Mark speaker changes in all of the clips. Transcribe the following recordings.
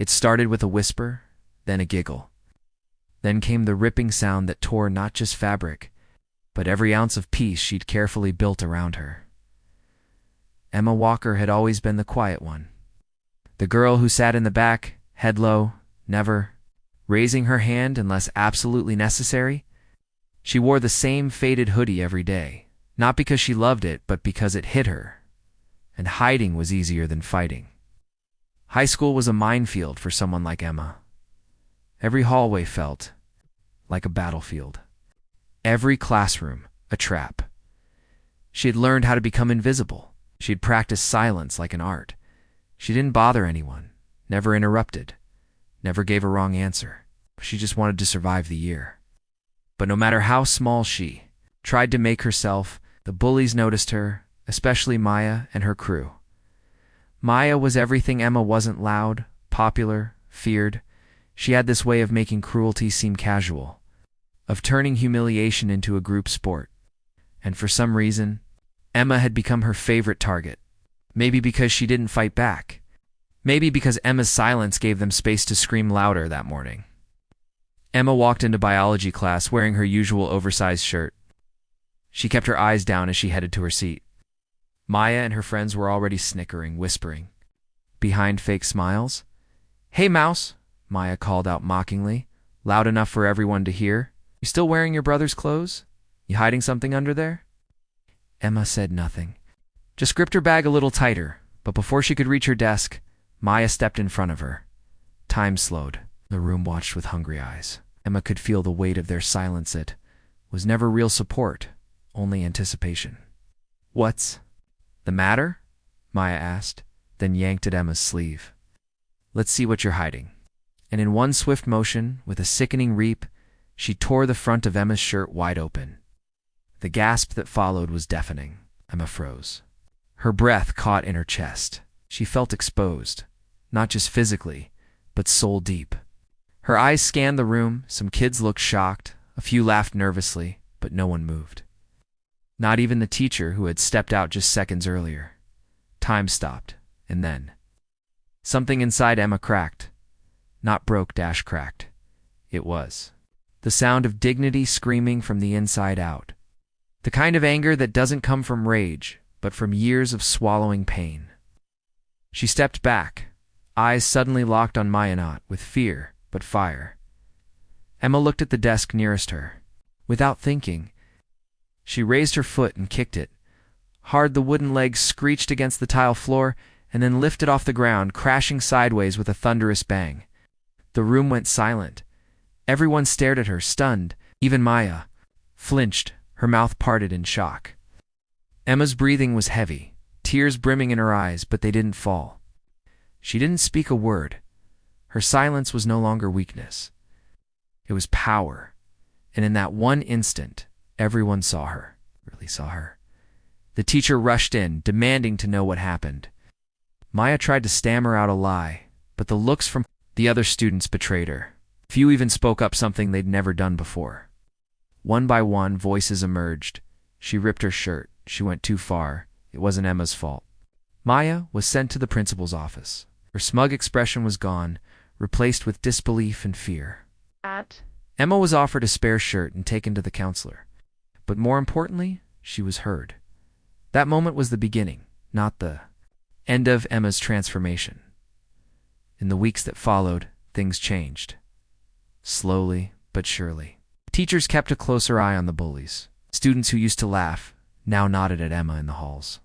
Speaker 1: It started with a whisper, then a giggle. Then came the ripping sound that tore not just fabric, but every ounce of peace she'd carefully built around her. Emma Walker had always been the quiet one. The girl who sat in the back, head low, never raising her hand unless absolutely necessary. She wore the same faded hoodie every day, not because she loved it, but because it hit her. And hiding was easier than fighting. High school was a minefield for someone like Emma. Every hallway felt like a battlefield. Every classroom a trap. She had learned how to become invisible. She had practiced silence like an art. She didn't bother anyone, never interrupted, never gave a wrong answer. She just wanted to survive the year. But no matter how small she tried to make herself, the bullies noticed her, especially Maya and her crew. Maya was everything Emma wasn't: loud, popular, feared. She had this way of making cruelty seem casual, of turning humiliation into a group sport. And for some reason, Emma had become her favorite target. Maybe because she didn't fight back. Maybe because Emma's silence gave them space to scream louder that morning. Emma walked into biology class wearing her usual oversized shirt. She kept her eyes down as she headed to her seat. Maya and her friends were already snickering, whispering, behind fake smiles. "Hey, Mouse," Maya called out mockingly, loud enough for everyone to hear. "You still wearing your brother's clothes? You hiding something under there?" Emma said nothing, just gripped her bag a little tighter, but before she could reach her desk, Maya stepped in front of her. Time slowed. The room watched with hungry eyes. Emma could feel the weight of their silence. It was never real support, only anticipation. "What's the matter?" Maya asked, then yanked at Emma's sleeve. "Let's see what you're hiding." And in one swift motion, with a sickening reap, she tore the front of Emma's shirt wide open. The gasp that followed was deafening. Emma froze. Her breath caught in her chest. She felt exposed, not just physically, but soul deep. Her eyes scanned the room. Some kids looked shocked, a few laughed nervously, but no one moved. Not even the teacher who had stepped out just seconds earlier. Time stopped, and then something inside Emma cracked. Not broke, cracked. It was the sound of dignity screaming from the inside out. The kind of anger that doesn't come from rage, but from years of swallowing pain. She stepped back, eyes suddenly locked on Maya, not with fear, but fire. Emma looked at the desk nearest her. Without thinking, she raised her foot and kicked it. Hard, the wooden legs screeched against the tile floor and then lifted off the ground, crashing sideways with a thunderous bang. The room went silent. Everyone stared at her, stunned. Even Maya flinched, her mouth parted in shock. Emma's breathing was heavy, tears brimming in her eyes, but they didn't fall. She didn't speak a word. Her silence was no longer weakness. It was power. And in that one instant, everyone saw her, really saw her. The teacher rushed in, demanding to know what happened. Maya tried to stammer out a lie, but the looks from the other students betrayed her. Few even spoke up, something they'd never done before. One by one, voices emerged. She ripped her shirt. She went too far. It wasn't Emma's fault. Maya was sent to the principal's office. Her smug expression was gone, replaced with disbelief and fear. Emma was offered a spare shirt and taken to the counselor. But more importantly, she was heard. That moment was the beginning, not the end of Emma's transformation. In the weeks that followed, things changed. Slowly but surely. Teachers kept a closer eye on the bullies. Students who used to laugh now nodded at Emma in the halls.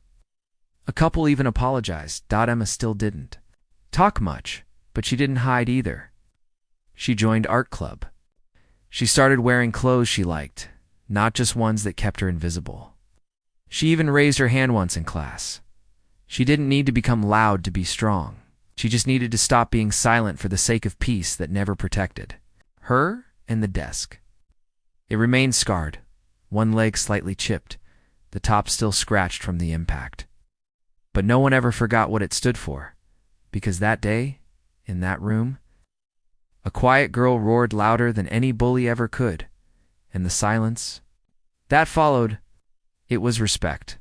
Speaker 1: A couple even apologized. Emma still didn't talk much, but she didn't hide either. She joined art club. She started wearing clothes she liked, not just ones that kept her invisible. She even raised her hand once in class. She didn't need to become loud to be strong. She just needed to stop being silent for the sake of peace that never protected her and the desk. It remained scarred, one leg slightly chipped, the top still scratched from the impact. But no one ever forgot what it stood for, because that day, in that room, a quiet girl roared louder than any bully ever could, and the silence that followed, it was respect.